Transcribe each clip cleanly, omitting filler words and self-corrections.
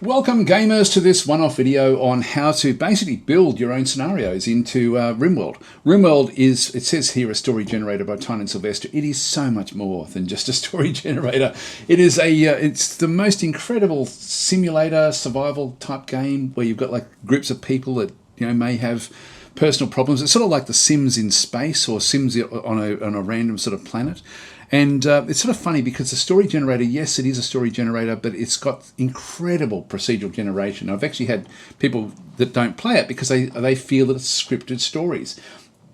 Welcome gamers to this one-off video on how to basically build your own scenarios into RIMWORLD. RIMWORLD is, it says here, a story generator by Tyne and Sylvester. It is so much more than just a story generator. It is it's the most incredible simulator survival type game where you've got like groups of people that may have personal problems. It's sort of like the Sims in space or Sims on a random sort of planet. And it's sort of funny because the story generator, yes, it is a story generator, but it's got incredible procedural generation. I've actually had people that don't play it because they feel that it's scripted stories.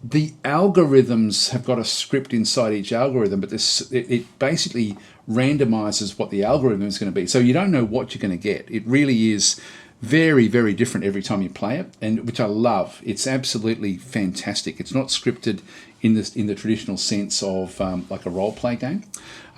The algorithms have got a script inside each algorithm, but it basically randomizes what the algorithm is going to be. So you don't know what you're going to get. It really is very, very different every time you play it, and which I love. It's absolutely fantastic. It's not scripted in the traditional sense of like a role-play game.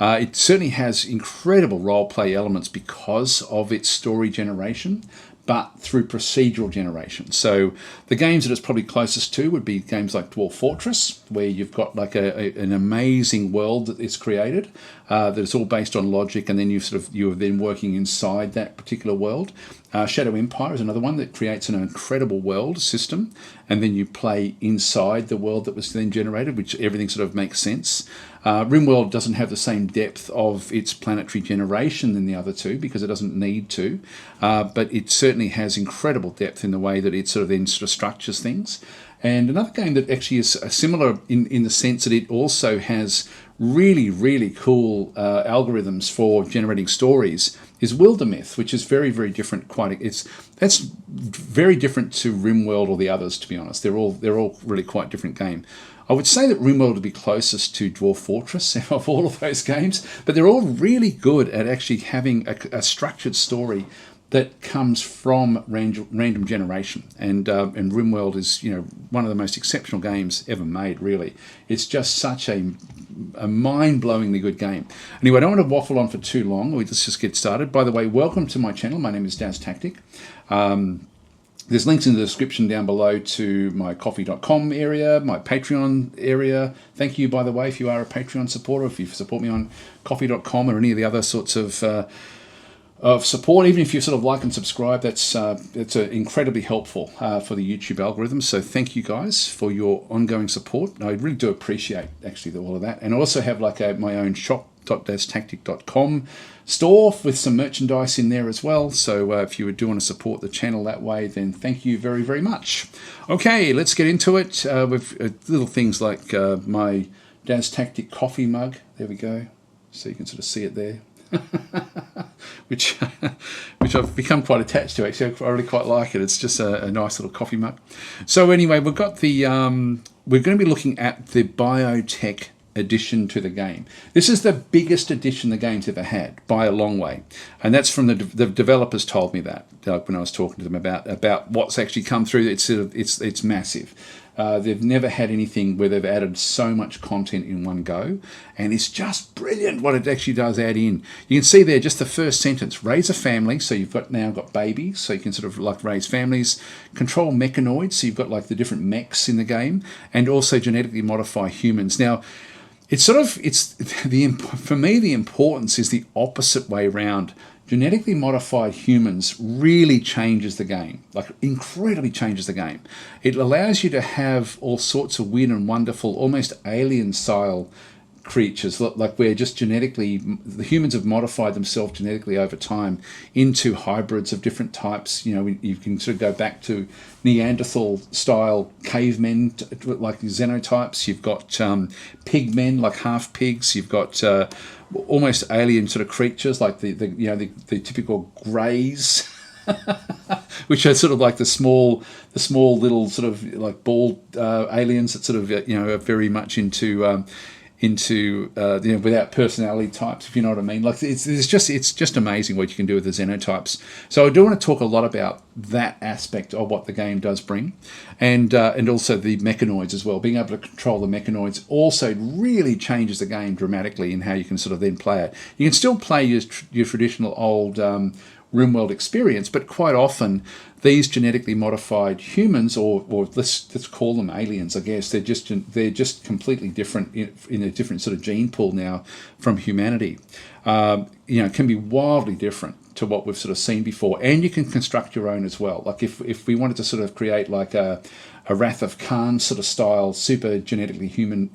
It certainly has incredible role-play elements because of its story generation, but through procedural generation. So the games that it's probably closest to would be games like Dwarf Fortress, where you've got like an amazing world that is created, that is all based on logic, and then you're then working inside that particular world. Shadow Empire is another one that creates an incredible world system, and then you play inside the world that was then generated, which everything sort of makes sense. RIMWORLD doesn't have the same depth of its planetary generation than the other two because it doesn't need to, but it certainly has incredible depth in the way that it sort of structures things. And another game that actually is similar in the sense that it also has really, really cool algorithms for generating stories is Wildermyth, which is very, very different. That's very different to RIMWORLD or the others, to be honest. They're all really quite different game. I would say that RIMWORLD would be closest to Dwarf Fortress of all of those games, but they're all really good at actually having a structured story that comes from random generation, and RIMWORLD is one of the most exceptional games ever made. Really, it's just such a mind-blowingly good game. Anyway, I don't want to waffle on for too long. Let's just get started. By the way, welcome to my channel. My name is DasTactic. There's links in the description down below to my coffee.com area, my Patreon area. Thank you, by the way, if you are a Patreon supporter, if you support me on coffee.com or any of the other sorts of support. Even if you sort of like and subscribe, that's incredibly helpful for the YouTube algorithm. So thank you guys for your ongoing support. I really do appreciate actually all of that. And I also have like my own shop.dastactic.com store with some merchandise in there as well. So if you do want to support the channel that way, then thank you very, very much. Okay, let's get into it with little things like my DasTactic coffee mug. There we go. So you can sort of see it there. which I've become quite attached to. Actually, I really quite like it. It's just a nice little coffee mug. So anyway, we've got the we're going to be looking at the biotech addition to the game. This is the biggest addition the game's ever had by a long way, and that's from the developers told me that when I was talking to them about what's actually come through. It's massive. They've never had anything where they've added so much content in one go, and it's just brilliant what it actually does add in. You can see there just the first sentence: raise a family, so you've now got babies, so you can sort of like raise families, control mechanoids, so you've got like the different mechs in the game, and also genetically modify humans. Now, for me, the importance is the opposite way around. Genetically modified humans really changes the game, like incredibly changes the game. It allows you to have all sorts of weird and wonderful, almost alien style creatures, like where just genetically, the humans have modified themselves genetically over time into hybrids of different types. You can sort of go back to Neanderthal style cavemen, like xenotypes. You've got pig men, like half pigs. You've got almost alien sort of creatures, like the typical greys, which are sort of like the small little sort of like bald aliens that sort of are very much into without personality types, if you know what I mean. Like it's just amazing what you can do with the xenotypes. So I do want to talk a lot about that aspect of what the game does bring, and also the mechanoids as well. Being able to control the mechanoids also really changes the game dramatically in how you can sort of then play it. You can still play your traditional old RIMWORLD experience, but quite often these genetically modified humans, or let's call them aliens, I guess, they're just completely different in a different sort of gene pool now from humanity. Can be wildly different. to what we've sort of seen before, and you can construct your own as well. Like if we wanted to sort of create like a Wrath of Khan sort of style, super genetically human,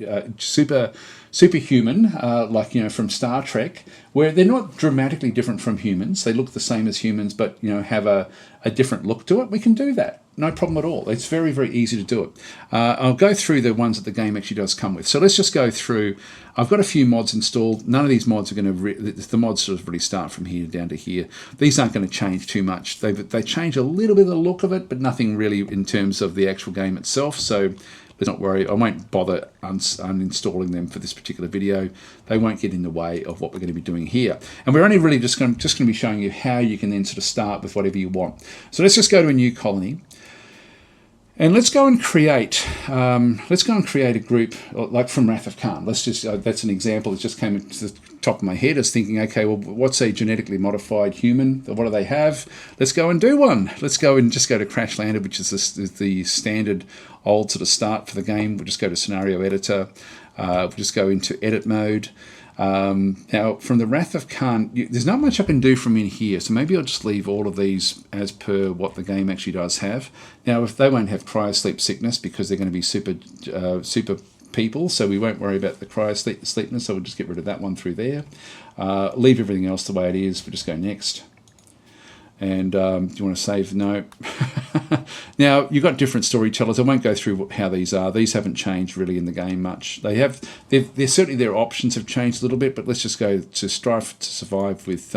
superhuman, like, you know, from Star Trek, where they're not dramatically different from humans. They look the same as humans, but, you know, have a different look to it. We can do that. No problem at all. It's very, very easy to do it. I'll go through the ones that the game actually does come with. So let's just go through. I've got a few mods installed. None of these mods are going to, the mods sort of really start from here down to here. These aren't going to change too much. They change a little bit of the look of it, but nothing really in terms of the actual game itself. So let's not worry. I won't bother uninstalling them for this particular video. They won't get in the way of what we're going to be doing here. And we're only really just going to be showing you how you can then sort of start with whatever you want. So let's just go to a new colony. And let's go and create a group like from Wrath of Khan. Let's just that's an example that just came to the top of my head. I was thinking, okay, well, what's a genetically modified human? What do they have? Let's go and do one. Let's go and just go to Crash Landed, which is the standard old sort of start for the game. We'll just go to Scenario Editor. We'll just go into Edit Mode. Now, from the Wrath of Khan, there's not much I can do from in here, so maybe I'll just leave all of these as per what the game actually does have. Now, if they won't have cryosleep sickness because they're going to be super people, so we won't worry about the cryosleepness, so we'll just get rid of that one through there. Leave everything else the way it is. We'll just go next. And do you want to save? No. Now, you've got different storytellers. I won't go through how these are. These haven't changed really in the game much. Certainly their options have changed a little bit, but let's just go to Strive to Survive with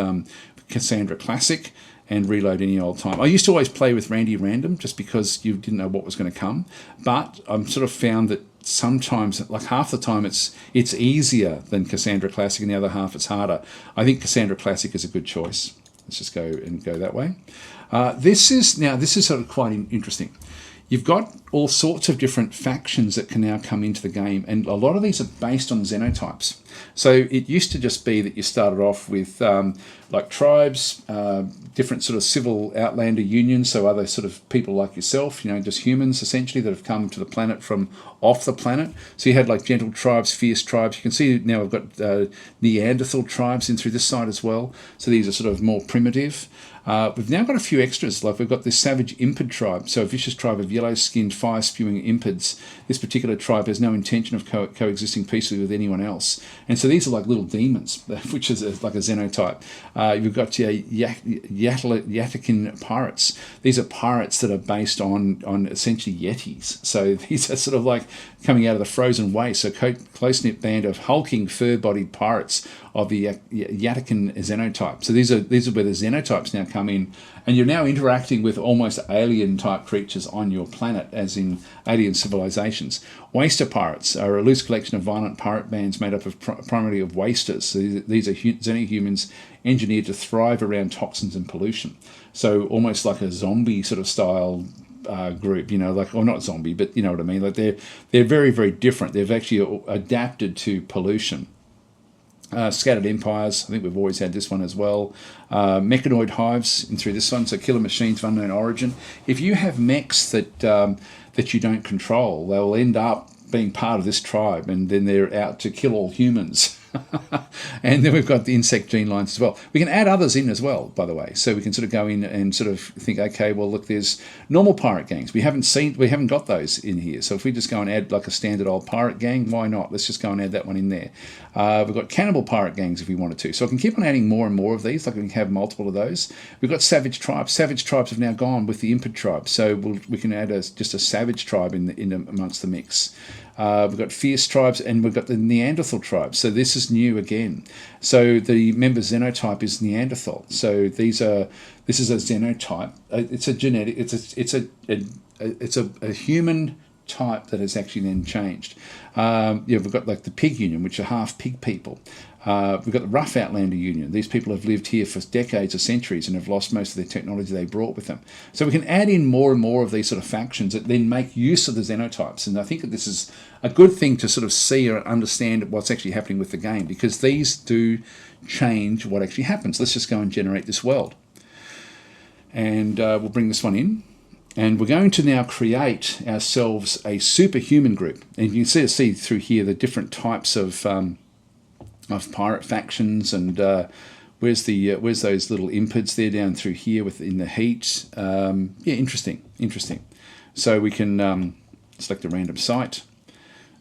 Cassandra Classic and reload any old time. I used to always play with Randy Random just because you didn't know what was going to come, but I've sort of found that sometimes, like half the time, it's easier than Cassandra Classic, and the other half it's harder. I think Cassandra Classic is a good choice. Let's just go that way. This is sort of quite interesting. You've got all sorts of different factions that can now come into the game, and a lot of these are based on xenotypes. So it used to just be that you started off with like tribes, different sort of civil outlander unions, so other sort of people like yourself, you know, just humans essentially that have come to the planet from off the planet. So you had like gentle tribes, fierce tribes. You can see now we've got Neanderthal tribes in through this side as well. So these are sort of more primitive. We've now got a few extras, like we've got this savage impid tribe, so a vicious tribe of yellow-skinned, fire-spewing impids. This particular tribe has no intention of coexisting peacefully with anyone else. And so these are like little demons, which is like a xenotype. You've got Yatakin pirates. These are pirates that are based on essentially yetis. So these are sort of like coming out of the frozen waste, so close-knit band of hulking, fur-bodied pirates of the Yatakin xenotype. So these are where the xenotypes now come in, and you're now interacting with almost alien type creatures on your planet, as in alien civilizations. Waster pirates are a loose collection of violent pirate bands made up of primarily of wasters. So these are xenohumans engineered to thrive around toxins and pollution. So almost like a zombie sort of style group, you know, like, or not zombie, but you know what I mean. Like they're very, very different. They've actually adapted to pollution. Scattered empires, I think we've always had this one as well. Mechanoid hives in through this one, so killer machines of unknown origin. If you have mechs that you don't control, they'll end up being part of this tribe, and then they're out to kill all humans. And then we've got the insect gene lines as well. We can add others in as well, by the way. So we can sort of go in and sort of think, okay, well, look, there's normal pirate gangs. We haven't got those in here. So if we just go and add like a standard old pirate gang, why not? Let's just go and add that one in there. We've got cannibal pirate gangs if we wanted to. So I can keep on adding more and more of these, like we can have multiple of those. We've got savage tribes. Savage tribes have now gone with the impid tribe. So we can add just a savage tribe in amongst the mix. We've got fierce tribes, and we've got the Neanderthal tribe. So this is new again. So the member xenotype is Neanderthal. So this is a xenotype. It's a genetic. It's a human type that has actually then changed. We've got like the pig union, which are half pig people. We've got the rough outlander union. These people have lived here for decades or centuries and have lost most of their technology they brought with them. So we can add in more and more of these sort of factions that then make use of the xenotypes. And I think that this is a good thing to sort of see or understand what's actually happening with the game, because these do change what actually happens. Let's just go and generate this world. And we'll bring this one in. And we're going to now create ourselves a superhuman group. And you can see through here the different types of pirate factions, and Where's those little impids there down through here within the heat? Yeah, interesting. So we can select a random site.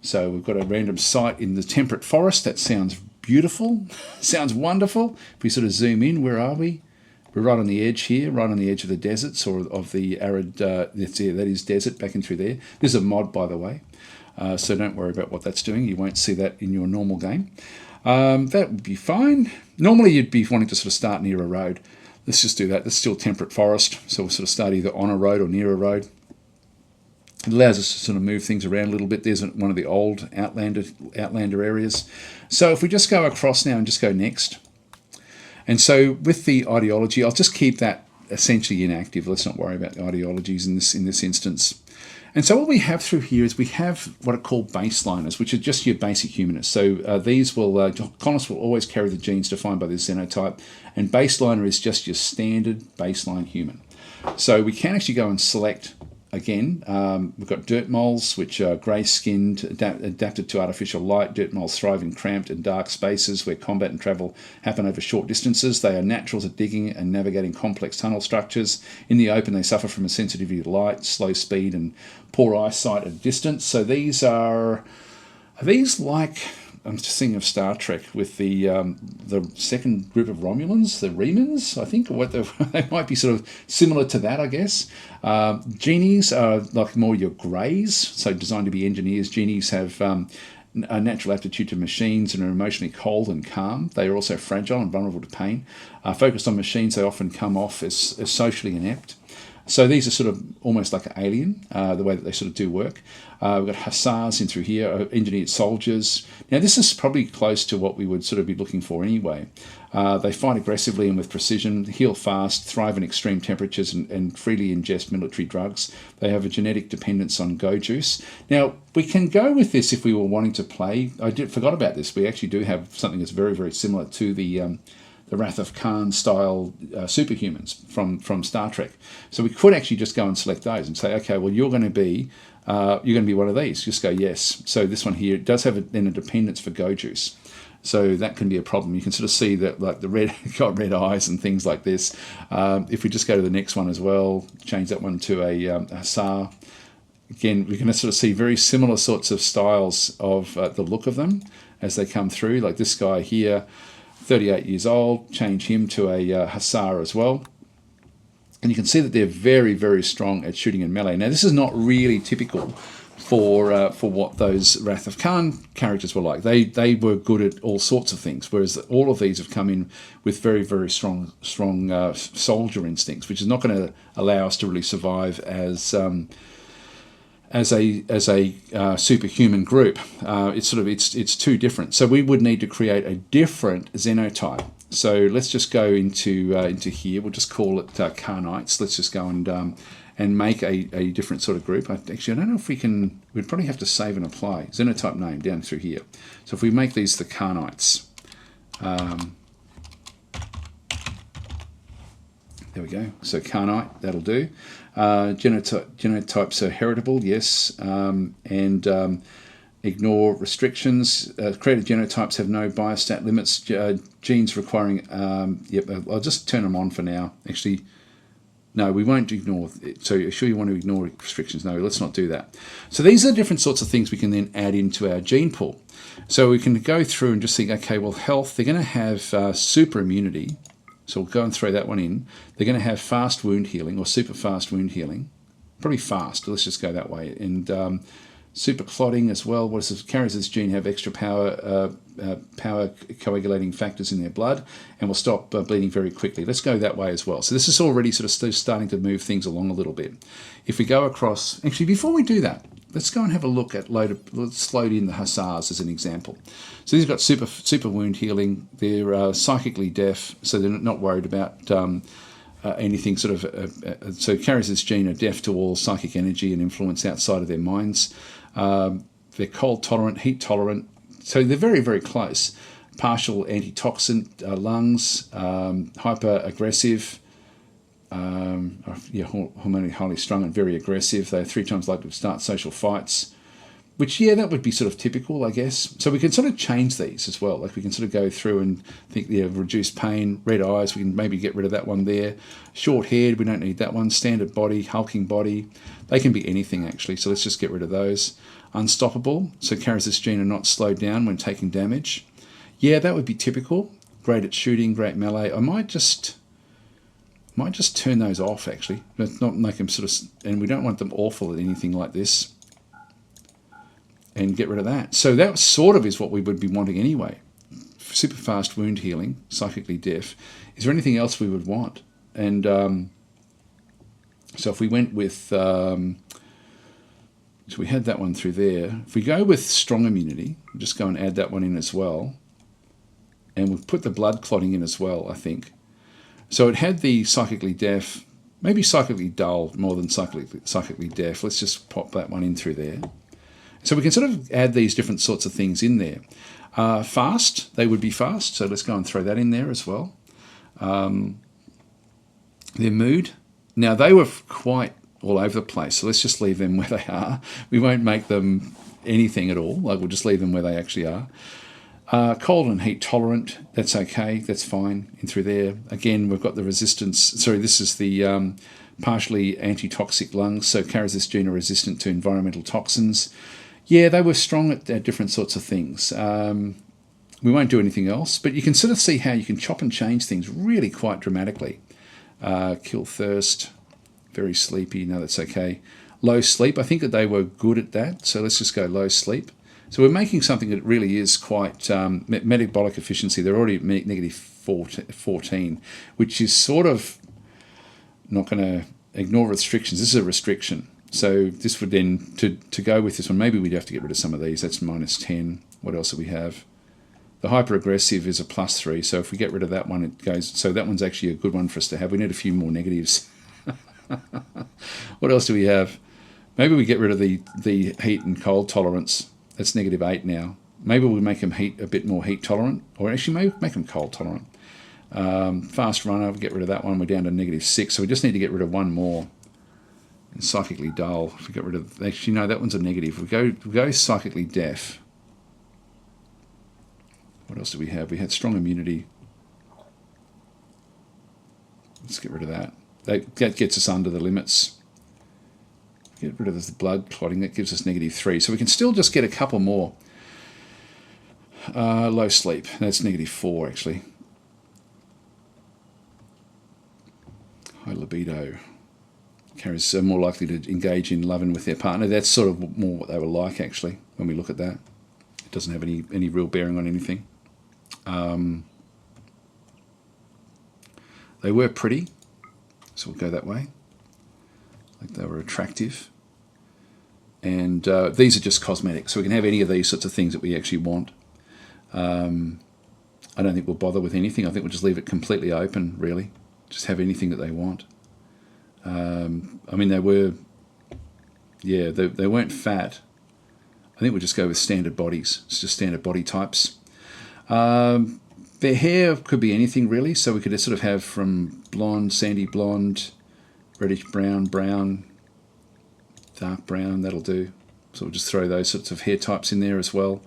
So we've got a random site in the temperate forest. That sounds beautiful, sounds wonderful. If we sort of zoom in, where are we? We're right on the edge here, right on the edge of the deserts or of the arid, that is desert back in through there. This is a mod, by the way, so don't worry about what that's doing. You won't see that in your normal game. That would be fine. Normally you'd be wanting to sort of start near a road. Let's just do that. That's still temperate forest, so we'll sort of start either on a road or near a road. It allows us to sort of move things around a little bit. There's one of the old Outlander areas. So if we just go across now and just go next. And so with the ideology, I'll just keep that essentially inactive. Let's not worry about the ideologies in this instance. And so what we have through here is we have what are called baseliners, which are just your basic humanists. So these will, colonists will always carry the genes defined by the xenotype, and baseliner is just your standard baseline human. So we can actually go and select. Again, we've got dirt moles, which are grey-skinned, adapted to artificial light. Dirt moles thrive in cramped and dark spaces where combat and travel happen over short distances. They are naturals at digging and navigating complex tunnel structures. In the open, they suffer from a sensitivity to light, slow speed, and poor eyesight at distance. So these are these like... I'm just thinking of Star Trek with the second group of Romulans, the Remans, I think, or what they might be sort of similar to that, I guess. Genies are like more your greys, so designed to be engineers. Genies have a natural aptitude to machines and are emotionally cold and calm. They are also fragile and vulnerable to pain. Focused on machines, they often come off as socially inept. So these are sort of almost like an alien, the way that they sort of do work. We've got hussars in through here, engineered soldiers. Now this is probably close to what we would sort of be looking for anyway. They fight aggressively and with precision, heal fast, thrive in extreme temperatures, and freely ingest military drugs. They have a genetic dependence on go juice. Now we can go with this if we were wanting to play. Forgot about this. We actually do have something that's very, very similar to the Wrath of Khan style superhumans from Star Trek. So we could actually just go and select those and say, okay, well you're going to be one of these. Just go yes. So this one here does have then a dependence for go juice. So that can be a problem. You can sort of see that like the red got red eyes and things like this. If we just go to the next one as well, change that one to a hussar. Again, we're going to sort of see very similar sorts of styles of the look of them as they come through. Like this guy here, 38 years old, change him to a hussar as well. And you can see that they're very, very strong at shooting in melee. Now, this is not really typical for what those Wrath of Khan characters were like. They were good at all sorts of things, whereas all of these have come in with very, very strong soldier instincts, which is not going to allow us to really survive as a superhuman group. It's too different. So we would need to create a different xenotype. So let's just go into here. We'll just call it Carnites. Let's just go and make a different sort of group. Actually, I don't know if we can. We'd probably have to save and apply xenotype name down through here. So if we make these the Carnites. There we go. So Carnite, that'll do. Genotypes are heritable, yes, and ignore restrictions. Created genotypes have no biostat limits. Genes requiring, I'll just turn them on for now. Actually, no, we won't ignore it. So you're sure you want to ignore restrictions? No, let's not do that. So these are different sorts of things we can then add into our gene pool. So we can go through and just think, okay, well, health, they're going to have super immunity. So we'll go and throw that one in. They're going to have fast wound healing or super fast wound healing. Probably fast. Let's just go that way. And super clotting as well. What does carries this gene have extra power coagulating factors in their blood and will stop bleeding very quickly. Let's go that way as well. So this is already sort of starting to move things along a little bit. If we go across, actually before we do that, let's go and have a look at let's load in the hussars as an example. So these have got super wound healing. They're psychically deaf, so they're not worried about anything sort of. So carries this gene of deaf to all psychic energy and influence outside of their minds. They're cold tolerant, heat tolerant. So they're very, very close. Partial antitoxin lungs, hyper aggressive. Hormonally highly strung and very aggressive. They're 3 times likely to start social fights. which, yeah, that would be sort of typical, I guess. So we can sort of change these as well. Like we can sort of go through and think, yeah, reduced pain, red eyes, we can maybe get rid of that one there. Short haired, we don't need that one. Standard body, hulking body, they can be anything actually. So let's just get rid of those. Unstoppable, so carries this gene and not slowed down when taking damage. Yeah, that would be typical. Great at shooting, great melee. I might just turn those off actually. Let's not make them sort of, and we don't want them awful at anything like this. And get rid of that. So that sort of is what we would be wanting anyway. Super fast wound healing, psychically deaf. Is there anything else we would want? And so if we went with, so we had that one through there. If we go with strong immunity, we'll just go and add that one in as well. And we'll put the blood clotting in as well, I think. So it had the psychically deaf, maybe psychically dull more than psychically deaf. Let's just pop that one in through there. So we can sort of add these different sorts of things in there. Fast, they would be fast, so let's go and throw that in there as well. Their mood, now they were quite all over the place, so let's just leave them where they are. We won't make them anything at all, like we'll just leave them where they actually are. Cold and heat tolerant, that's okay, that's fine, in through there. Again, we've got the resistance, sorry, this is the partially antitoxic lungs, so carries this gene are resistant to environmental toxins. Yeah, they were strong at different sorts of things. We won't do anything else, but you can sort of see how you can chop and change things really quite dramatically. Kill thirst, very sleepy, no, that's okay. Low sleep, I think that they were good at that, so let's just go low sleep. So we're making something that really is quite metabolic efficiency. They're already at negative 14, which is sort of not going to ignore restrictions. This is a restriction. So this would then, to go with this one, maybe we'd have to get rid of some of these. That's minus 10. What else do we have? The hyper-aggressive is a plus 3. So if we get rid of that one, it goes... So that one's actually a good one for us to have. We need a few more negatives. What else do we have? Maybe we get rid of the heat and cold tolerance. That's negative 8 now. Maybe we'll make them a bit more heat tolerant. Or actually, maybe make them cold tolerant. Fast runner, we'll get rid of that one. We're down to negative 6. So we just need to get rid of one more. And psychically dull. If we get rid of, actually no, that one's a negative. We go psychically deaf. What else do we have? We had strong immunity. Let's get rid of that. That gets us under the limits. Get rid of the blood clotting. That gives us negative 3. So we can still just get a couple more. Low sleep. That's negative 4 actually. High libido. Carriers are more likely to engage in loving with their partner. That's sort of more what they were like, actually, when we look at that. It doesn't have any real bearing on anything. They were pretty, so we'll go that way. Like they were attractive. And these are just cosmetic, so we can have any of these sorts of things that we actually want. I don't think we'll bother with anything. I think we'll just leave it completely open, really. Just have anything that they want. I mean, they were, yeah, they weren't fat. I think we'll just go with standard bodies. It's just standard body types. Their hair could be anything, really. So we could sort of have from blonde, sandy blonde, reddish brown, brown, dark brown. That'll do. So we'll just throw those sorts of hair types in there as well.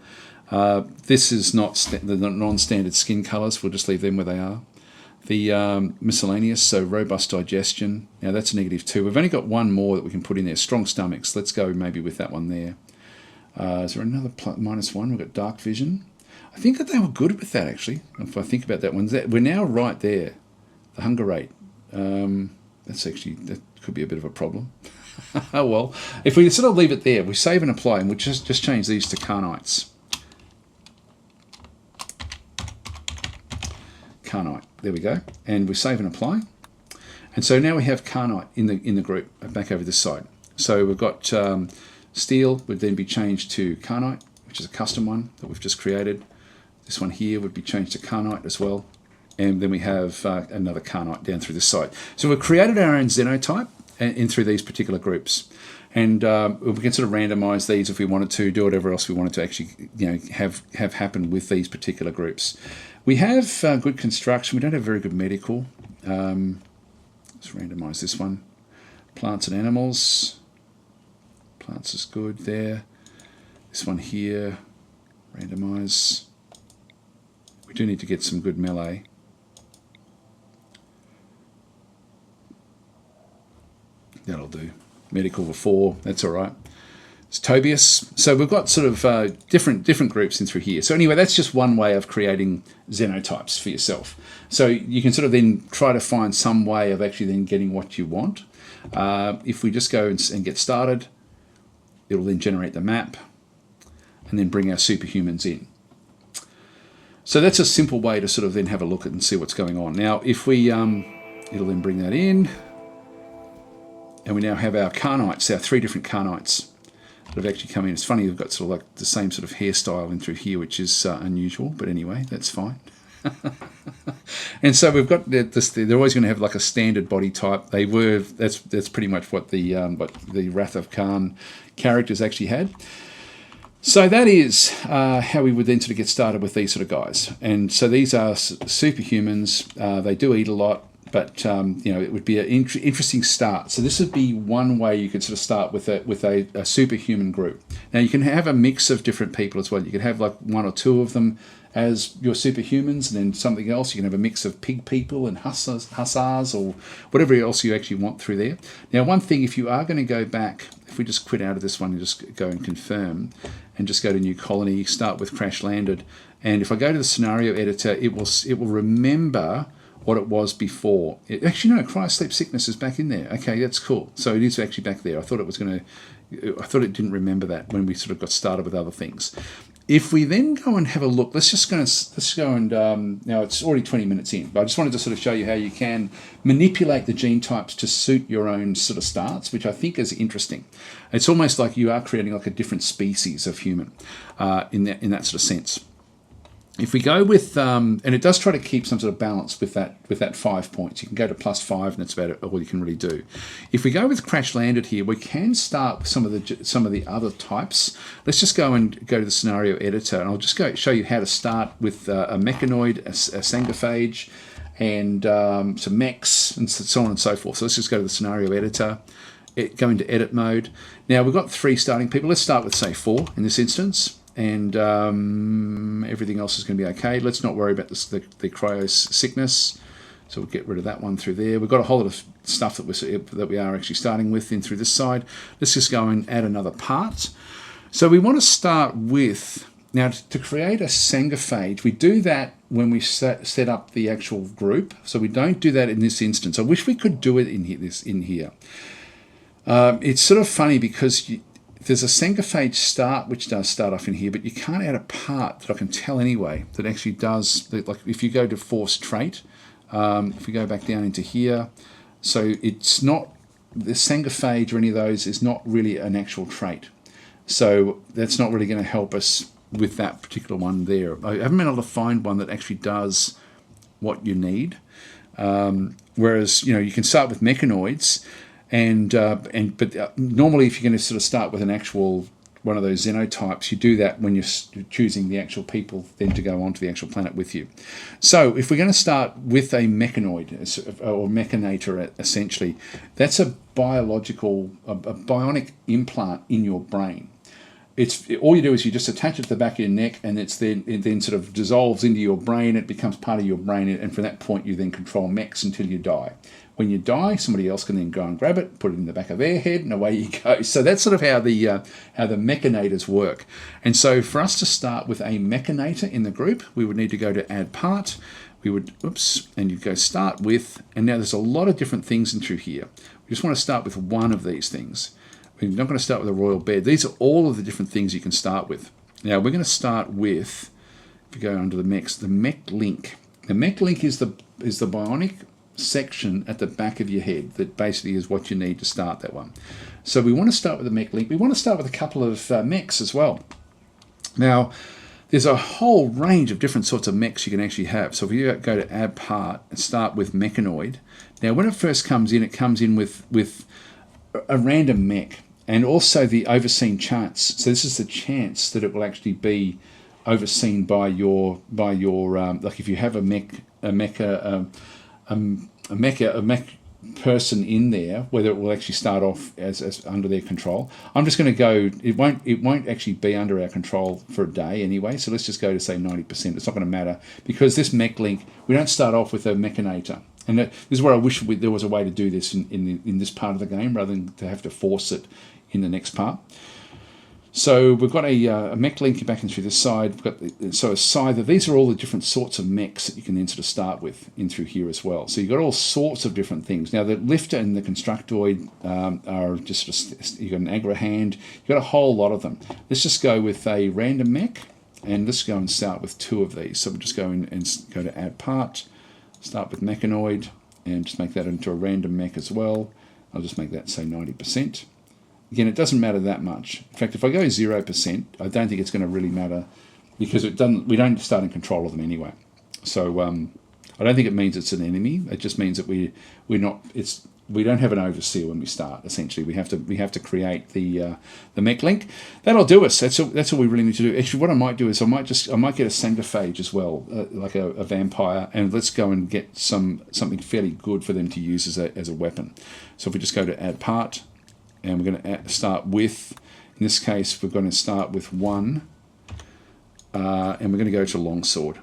This is not the non-standard skin colours. We'll just leave them where they are. The miscellaneous, so robust digestion. Now that's a negative 2. We've only got one more that we can put in there. Strong stomachs. Let's go maybe with that one there. Is there another minus 1? We've got dark vision. I think that they were good with that, actually. If I think about that one. We're now right there. The hunger rate. That could be a bit of a problem. Oh well. If we sort of leave it there, we save and apply, and we just change these to carnites. Carnite. There we go. And we save and apply. And so now we have carnite in the group back over this side. So we've got steel would then be changed to carnite, which is a custom one that we've just created. This one here would be changed to carnite as well. And then we have another carnite down through this side. So we've created our own xenotype in through these particular groups. And we can sort of randomize these if we wanted to, do whatever else we wanted to actually have happen with these particular groups. We have good construction. We don't have very good medical. Let's randomize this one. Plants and animals. Plants is good there. This one here, randomize. We do need to get some good melee. That'll do. Medical before, that's all right. It's Tobias. So we've got sort of different groups in through here. So anyway, that's just one way of creating xenotypes for yourself. So you can sort of then try to find some way of actually then getting what you want. If we just go and get started, it'll then generate the map and then bring our superhumans in. So that's a simple way to sort of then have a look at and see what's going on. Now, if we, it'll then bring that in, and we now have our carnites, our 3 different carnites that have actually come in. It's funny, we've got sort of like the same sort of hairstyle in through here, which is unusual, but anyway, that's fine. And so we've got this. They're always going to have like a standard body type. They were. That's pretty much what the Wrath of Khan characters actually had. So that is how we would then sort of get started with these sort of guys. And so these are superhumans. They do eat a lot, but it would be an interesting start. So this would be one way you could sort of start with a superhuman group. Now you can have a mix of different people as well. You could have like 1 or 2 of them as your superhumans, and then something else. You can have a mix of pig people and hussars or whatever else you actually want through there. Now, one thing, if you are going to go back, if we just quit out of this one and just go and confirm, and just go to new colony, start with crash landed, and if I go to the scenario editor, it will remember what it was before. Actually, no, cry, sleep, sickness is back in there. Okay, that's cool. So it is actually back there. I thought it didn't remember that when we sort of got started with other things. If we then go and have a look, let's go and now it's already 20 minutes in, but I just wanted to sort of show you how you can manipulate the gene types to suit your own sort of starts, which I think is interesting. It's almost like you are creating like a different species of human in that sort of sense. If we go with, and it does try to keep some sort of balance with that 5 points. You can go to +5, and that's about all you can really do. If we go with crash landed here, we can start with some of the other types. Let's just go to the scenario editor, and I'll just show you how to start with a mechanoid, a sanguiphage, and some mechs, and so on and so forth. So let's just go to the scenario editor. Go into edit mode. Now we've got 3 starting people. Let's start with say 4 in this instance. And everything else is going to be okay. Let's not worry about the cryos sickness. So we'll get rid of that one through there. We've got a whole lot of stuff that we are actually starting with in through this side. Let's just go and add another part. So we want to start with, now to create a sanguiphage, we do that when we set up the actual group. So we don't do that in this instance. I wish we could do it in here. It's sort of funny because there's a sanguiphage start, which does start off in here, but you can't add a part that I can tell anyway that actually does, like if you go to force trait, if we go back down into here, so it's not, the sanguiphage or any of those is not really an actual trait. So that's not really going to help us with that particular one there. I haven't been able to find one that actually does what you need. Whereas, you can start with mechanoids, but normally if you're going to sort of start with an actual one of those xenotypes, you do that when you're choosing the actual people then to go onto the actual planet with you. So if we're going to start with a mechanoid or mechanator, essentially, that's a bionic implant in your brain. It's all you do is you just attach it to the back of your neck, and it then sort of dissolves into your brain. It becomes part of your brain, and from that point you then control mechs until you die. When you die, somebody else can then go and grab it, put it in the back of their head, and away you go. So that's sort of how the Mechanators work. And so for us to start with a Mechanator in the group, we would need to go to Add Part. And you go Start With, and now there's a lot of different things in through here. We just want to start with one of these things. We're not going to start with a royal bed. These are all of the different things you can start with. Now we're going to start with, if you go under the mechs, the mech link. The mech link is the bionic section at the back of your head that basically is what you need to start that one. So we want to start with the mech link. We want to start with a couple of mechs as well. Now there's a whole range of different sorts of mechs you can actually have. So if you go to Add Part and start with Mechanoid, now when it first comes in, it comes in with a random mech and also the overseen chance. So this is the chance that it will actually be overseen by your like if you have a mech person in there, whether it will actually start off as under their control. I'm just going to go, it won't actually be under our control for a day anyway, so let's just go to say 90%. It's not going to matter, because this mech link, we don't start off with a Mechanator. And this is where I wish there was a way to do this in this part of the game, rather than to have to force it in the next part. So we've got a mech link back in through this side. We've got a scyther. These are all the different sorts of mechs that you can then sort of start with in through here as well. So you've got all sorts of different things. Now the lifter and the constructoid are just, you've got an aggro hand. You've got a whole lot of them. Let's just go with a random mech, and let's go and start with 2 of these. So we'll just go in and go to add part, start with mechanoid, and just make that into a random mech as well. I'll just make that say 90%. Again, it doesn't matter that much. In fact, if I go 0%, I don't think it's going to really matter, because we don't start in control of them anyway. So I don't think it means it's an enemy. It just means that we don't have an overseer when we start. Essentially, we have to create the mech link. That'll do us. That's all we really need to do. Actually, what I might do is I might get a sangophage as well, like a vampire, and let's go and get something fairly good for them to use as a weapon. So if we just go to add part, and we're going to start with, in this case, we're going to start with 1, and we're going to go to longsword.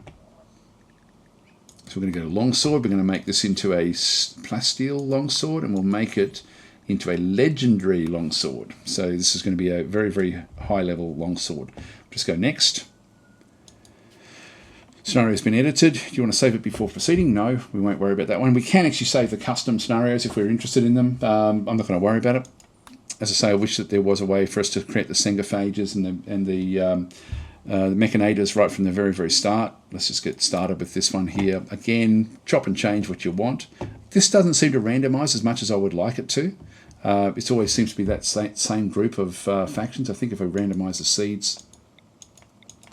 So we're going to go to longsword. We're going to make this into a plasteel longsword, and we'll make it into a legendary longsword. So this is going to be a very, very high level longsword. Just go next. Scenario has been edited. Do you want to save it before proceeding? No, we won't worry about that one. We can actually save the custom scenarios if we're interested in them. I'm not going to worry about it. As I say, I wish that there was a way for us to create the sengophages and the mechanators right from the very, very start. Let's just get started with this one here. Again, chop and change what you want. This doesn't seem to randomize as much as I would like it to. It always seems to be that same group of factions. I think if I randomize the seeds,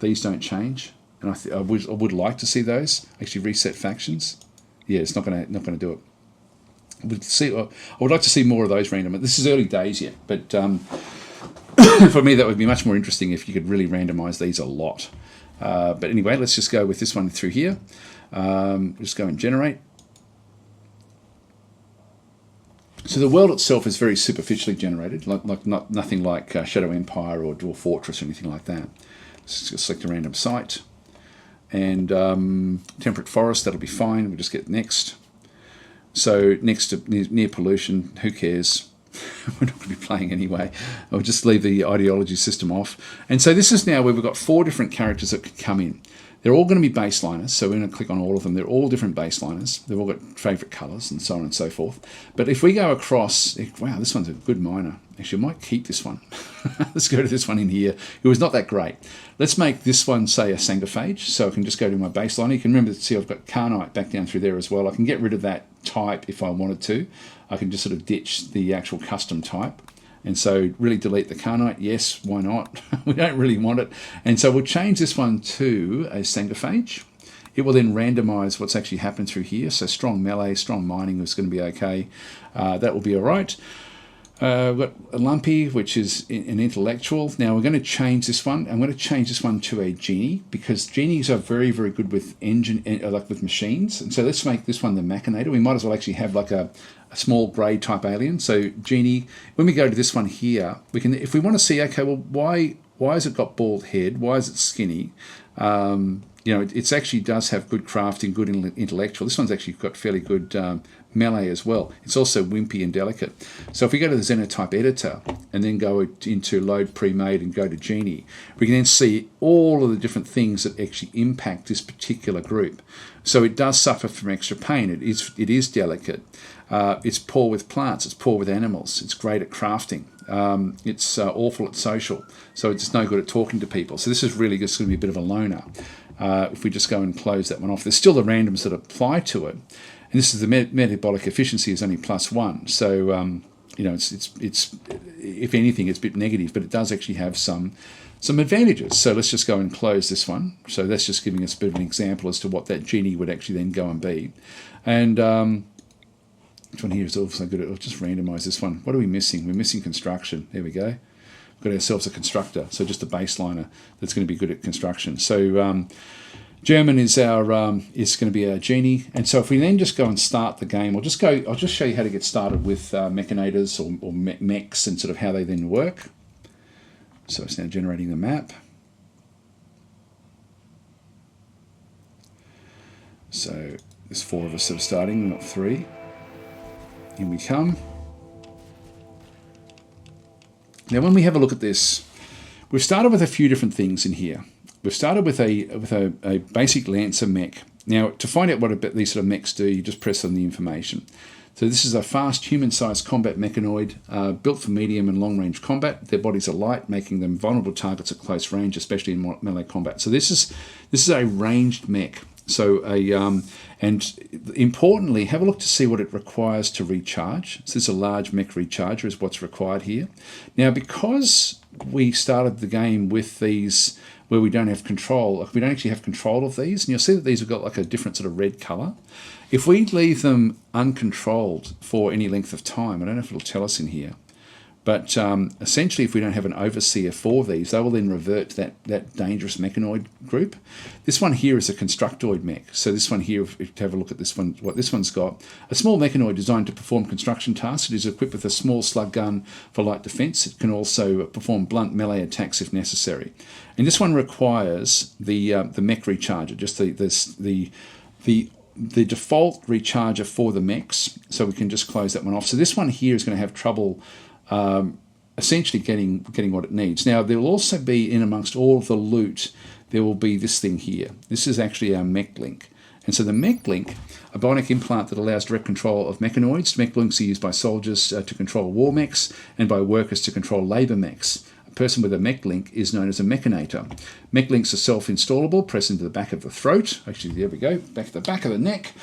these don't change. And I would like to see those actually reset factions. Yeah, it's not going to do it. I would like to see more of those random. This is early days yet, but for me that would be much more interesting if you could really randomize these a lot. But anyway, let's just go with this one through here. Just go and generate. So the world itself is very superficially generated, nothing like Shadow Empire or Dwarf Fortress or anything like that. Let's just select a random site, and temperate forest, that'll be fine. We'll just get next. So next to near pollution, who cares? We're not going to be playing anyway. I'll just leave the ideology system off. And so this is now where we've got 4 different characters that could come in. They're all going to be baseliners, so we're going to click on all of them. They're all different baseliners. They've all got favourite colours and so on and so forth. But if we go across, wow, this one's a good miner. Actually, I might keep this one. Let's go to this one in here. It was not that great. Let's make this one, say, a sangophage. So I can just go to my baseliner. You can remember to see I've got carnite back down through there as well. I can get rid of that type if I wanted to. I can just sort of ditch the actual custom type. And so really delete the carnite. Yes, why not? We don't really want it. And so we'll change this one to a sangophage. It will then randomize what's actually happened through here. So strong melee, strong mining is going to be okay. That will be all right. We've got a lumpy, which is an intellectual. Now we're going to change this one. I'm going to change this one to a genie, because genies are very, very good with like with machines. And so let's make this one the Mechanator. We might as well actually have like a small grey type alien. So genie. When we go to this one here, we can, if we want to see, okay, well, why has it got bald head? Why is it skinny? You know, it actually does have good crafting, good intellectual. This one's actually got fairly good melee as well. It's also wimpy and delicate. So if we go to the xenotype editor and then go into load pre-made and go to genie, we can then see all of the different things that actually impact this particular group. So it does suffer from extra pain. It is delicate. It's poor with plants. It's poor with animals. It's great at crafting. It's awful at social. So it's no good at talking to people. So this is really just going to be a bit of a loner. If we just go and close that one off, there's still the randoms that apply to it, and this is the metabolic efficiency is only +1. So you know, it's if anything, it's a bit negative, but it does actually have some advantages. So let's just go and close this one. So that's just giving us a bit of an example as to what that genie would actually then go and be. And which one here is also good? I'll just randomize this one. What are we missing? We're missing construction. There we go. We've got ourselves a constructor, so just a baseliner that's going to be good at construction. So German is our is going to be our genie, and so if we then just go and start the game, I'll just show you how to get started with Mechanators or mechs and sort of how they then work. So it's now generating the map. So there's 4 of us that are starting, not 3. In we come. Now when we have a look at this, we've started with a few different things in here. We've started with a basic Lancer mech. Now to find out what these sort of mechs do, you just press on the information. So this is a fast human-sized combat mechanoid built for medium and long-range combat. Their bodies are light, making them vulnerable targets at close range, especially in melee combat. So this is a ranged mech. So and importantly, have a look to see what it requires to recharge. So this is a large mech recharger is what's required here. Now, because we started the game with these where we don't have control, we don't actually have control of these, and you'll see that these have got like a different sort of red color. If we leave them uncontrolled for any length of time, I don't know if it'll tell us in here, but essentially if we don't have an overseer for these, they will then revert to that dangerous mechanoid group. This one here is a constructoid mech. So this one here, if you have a look at this one, what this one's got, a small mechanoid designed to perform construction tasks. It is equipped with a small slug gun for light defense. It can also perform blunt melee attacks if necessary. And this one requires the mech recharger, just the default recharger for the mechs. So we can just close that one off. So this one here is going to have trouble essentially getting what it needs. Now there will also be, in amongst all of the loot, there will be this thing here. This is actually our mech link. And so the mech link, a bionic implant that allows direct control of mechanoids. Mech links are used by soldiers to control war mechs and by workers to control labour mechs. A person with a mech link is known as a Mechanator. Mech links are self-installable, press into the back of the throat. Actually, there we go, back at the back of the neck.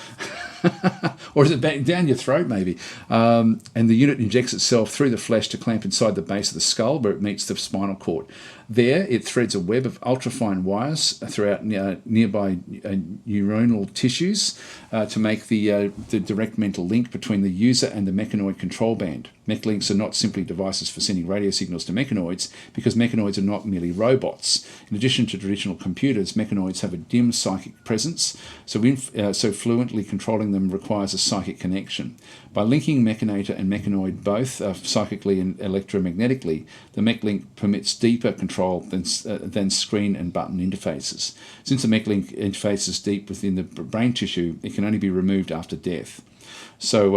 Or is it back down your throat maybe? And the unit injects itself through the flesh to clamp inside the base of the skull where it meets the spinal cord. There, it threads a web of ultrafine wires throughout nearby neuronal tissues to make the direct mental link between the user and the mechanoid control band. Mech links are not simply devices for sending radio signals to mechanoids, because mechanoids are not merely robots. In addition to traditional computers, mechanoids have a dim psychic presence, so fluently controlling them requires a psychic connection. By linking Mechanator and Mechanoid both psychically and electromagnetically, the mech link permits deeper control than screen and button interfaces. Since the mech link interface is deep within the brain tissue, it can only be removed after death. So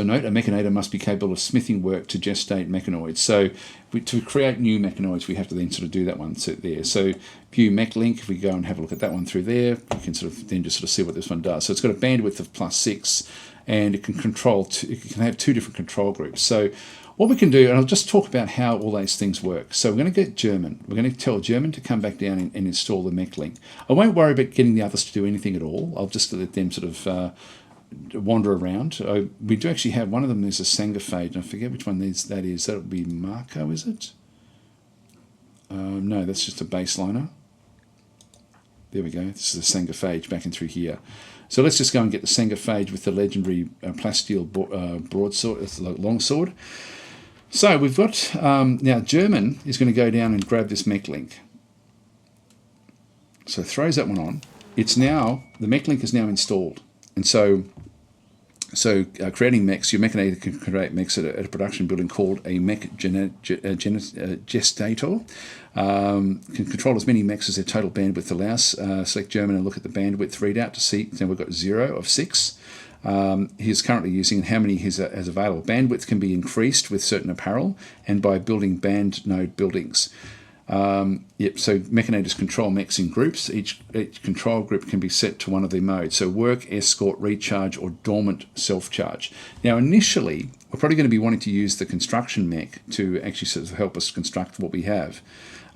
note, a Mechanator must be capable of smithing work to gestate mechanoids. So to create new mechanoids, we have to then sort of do that one there. So view mech link, if we go and have a look at that one through there, we can sort of then just sort of see what this one does. So it's got a bandwidth of +6, and it can have 2 different control groups. So what we can do, and I'll just talk about how all those things work. So we're going to get German. We're going to tell German to come back down and install the mech link. I won't worry about getting the others to do anything at all. I'll just let them sort of wander around. We do actually have one of them. There's a Sangaphage, and I forget which one that is. That would be Marco, is it? No, that's just a baseliner. There we go. This is a Sangaphage back in through here. So let's just go and get the Sangaphage with the legendary plasteel broadsword, longsword. So we've got now German is going to go down and grab this mech link. So throws that one on. It's now, the mech link is now installed, and so creating mechs, your Mechanator can create mechs at a production building called a mech gestator. Can control as many mechs as their total bandwidth allows. Select German and look at the bandwidth readout to see. Now we've got 0 of 6. He's currently using how many he has available. Bandwidth can be increased with certain apparel and by building band node buildings. So Mechanators control mechs in groups. Each control group can be set to one of their modes. So work, escort, recharge, or dormant self-charge. Now initially, we're probably going to be wanting to use the construction mech to actually sort of help us construct what we have.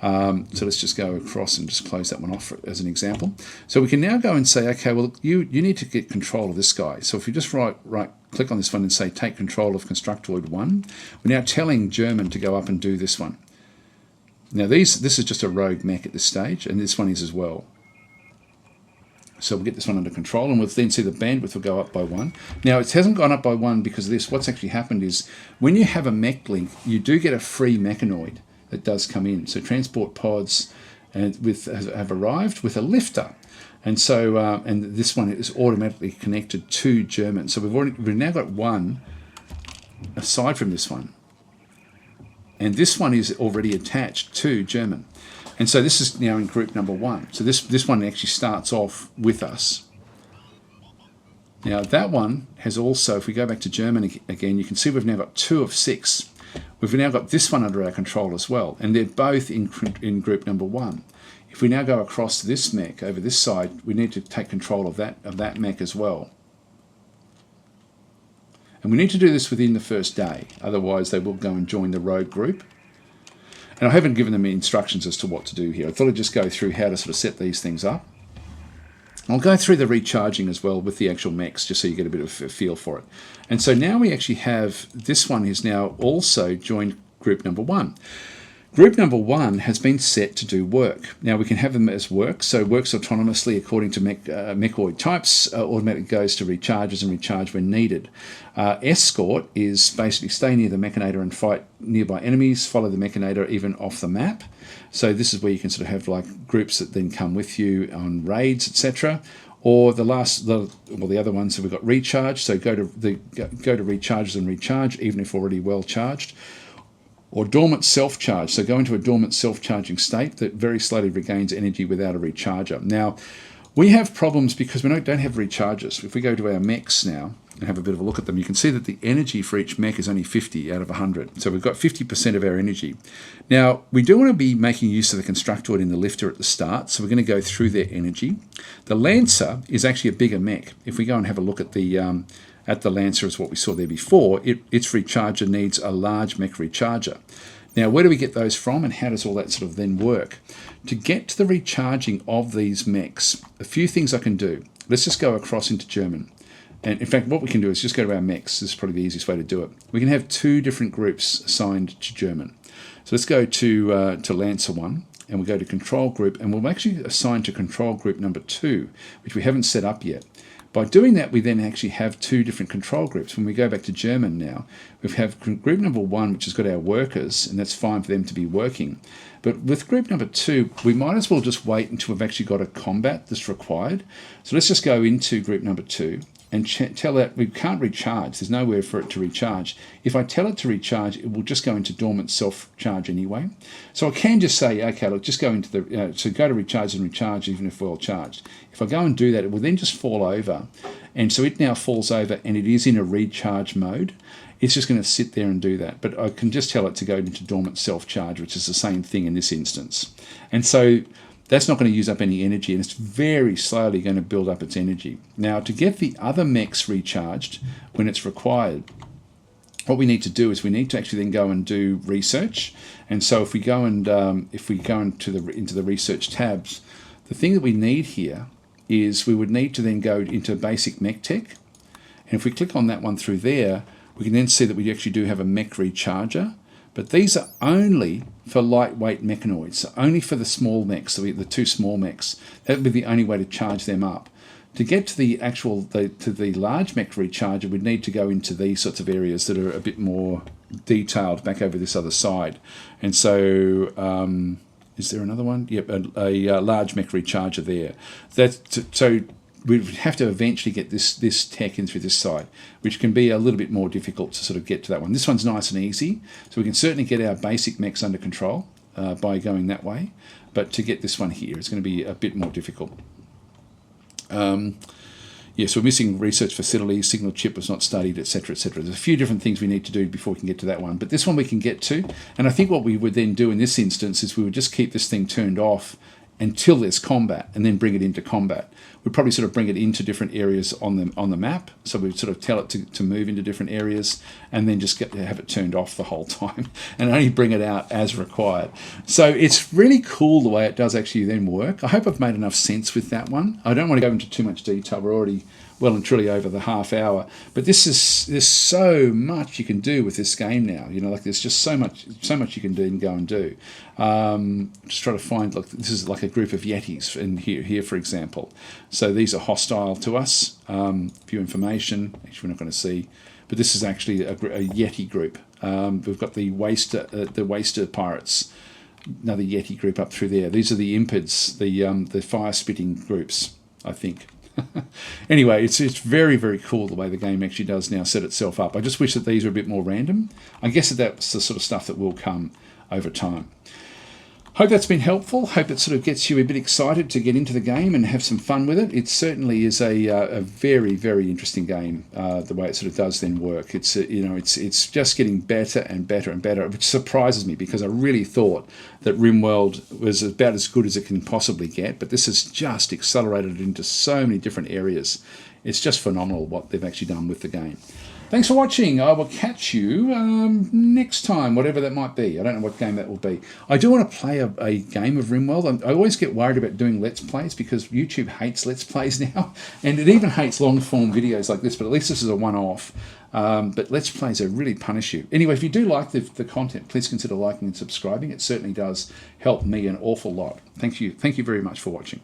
So let's just go across and just close that one off as an example. So we can now go and say, okay, well, you need to get control of this guy. So if you just right click on this one and say take control of Constructoid 1, we're now telling German to go up and do this one. Now this is just a rogue mech at this stage, and this one is as well. So we'll get this one under control, and we'll then see the bandwidth will go up by 1. Now it hasn't gone up by 1 because of this. What's actually happened is when you have a mech link, you do get a free mechanoid that does come in. So transport pods and have arrived with a lifter. And so, and this one is automatically connected to German. So we've now got one aside from this one. And this one is already attached to German. And so this is now in group number 1. So this one actually starts off with us. Now that one has also, if we go back to German again, you can see we've now got 2 of 6. We've now got this one under our control as well. And they're both in group number 1. If we now go across to this mech over this side, we need to take control of that mech as well. And we need to do this within the first day, otherwise they will go and join the rogue group. And I haven't given them instructions as to what to do here. I thought I'd just go through how to sort of set these things up. I'll go through the recharging as well with the actual mechs, just so you get a bit of a feel for it. And so now we actually have, this one is now also joined group number 1. Group number 1 has been set to do work. Now we can have them as work, so works autonomously according to mechanoid types, automatically goes to recharges and recharge when needed. Escort is basically stay near the Mechanator and fight nearby enemies, follow the Mechanator even off the map. So this is where you can sort of have like groups that then come with you on raids, etc. Or the other ones, so we've got recharge, so go to recharges and recharge, even if already well charged. Or dormant self-charge, so go into a dormant self-charging state that very slowly regains energy without a recharger. Now, we have problems because we don't have recharges. If we go to our mechs now and have a bit of a look at them, you can see that the energy for each mech is only 50 out of 100. So we've got 50% of our energy. Now, we do want to be making use of the constructoid in the lifter at the start, so we're going to go through their energy. The Lancer is actually a bigger mech. If we go and have a look at the Lancer as what we saw there before, its recharger needs a large mech recharger. Now, where do we get those from and how does all that sort of then work? To get to the recharging of these mechs, a few things I can do. Let's just go across into German. And in fact, what we can do is just go to our mechs. This is probably the easiest way to do it. We can have 2 different groups assigned to German. So let's go to Lancer 1 and we'll go to control group and we'll actually assign to control group number 2, which we haven't set up yet. By doing that, we then actually have 2 different control groups. When we go back to German now, we have group number 1, which has got our workers, and that's fine for them to be working. But with group number 2, we might as well just wait until we've actually got a combat that's required. So let's just go into group number 2 and tell that we can't recharge. There's nowhere for it to recharge. If I tell it to recharge, it will just go into dormant self-charge anyway. So I can just say, okay, look, just go into the, so go to recharge and recharge even if well charged. If I go and do that, it will then just fall over. And so it now falls over and it is in a recharge mode. It's just going to sit there and do that. But I can just tell it to go into dormant self-charge, which is the same thing in this instance. And so that's not going to use up any energy, and it's very slowly going to build up its energy. Now, to get the other mechs recharged when it's required, what we need to do is we need to actually then go and do research. And so if we go and into the research tabs, the thing that we need here is we would need to then go into basic mech tech. And if we click on that one through there, we can then see that we actually do have a mech recharger. But these are only for lightweight mechanoids, so only for the small mechs, so the 2 small mechs. That would be the only way to charge them up. To get to the large mech recharger, we'd need to go into these sorts of areas that are a bit more detailed back over this other side. And so, is there another one? Yep, a large mech recharger there. So we'd have to eventually get this tech in through this side, which can be a little bit more difficult to sort of get to that one. This one's nice and easy, so we can certainly get our basic mechs under control by going that way, but to get this one here, it's going to be a bit more difficult. Yes, we're missing research facilities, signal chip was not studied, etc., etc. There's a few different things we need to do before we can get to that one, but this one we can get to, and I think what we would then do in this instance is we would just keep this thing turned off until there's combat, and then bring it into combat. We'd probably sort of bring it into different areas on the map, so we'd sort of tell it to move into different areas, and then just have it turned off the whole time, and only bring it out as required. So it's really cool the way it does actually then work. I hope I've made enough sense with that one. I don't want to go into too much detail. We're already well and truly over the half hour, but there's so much you can do with this game now. You know, like there's just so much you can do and go and do. Just try to find, look, this is like a group of Yetis in here for example. So these are hostile to us. Few information, actually we're not going to see, but this is actually a Yeti group. We've got the Waster pirates. another Yeti group up through there. These are the impids, the fire-spitting groups, I think. Anyway, it's very, very cool the way the game actually does now set itself up. I just wish that these were a bit more random. I guess that's the sort of stuff that will come over time. Hope that's been helpful. Hope it sort of gets you a bit excited to get into the game and have some fun with it. It certainly is a very, very interesting game. The way it sort of does then work. It's it's just getting better and better and better, which surprises me because I really thought that RimWorld was about as good as it can possibly get. But this has just accelerated it into so many different areas. It's just phenomenal what they've actually done with the game. Thanks for watching. I will catch you next time, whatever that might be. I don't know what game that will be. I do want to play a game of RimWorld. I always get worried about doing Let's Plays because YouTube hates Let's Plays now. And it even hates long-form videos like this, but at least this is a one-off. But Let's Plays really punish you. Anyway, if you do like the content, please consider liking and subscribing. It certainly does help me an awful lot. Thank you very much for watching.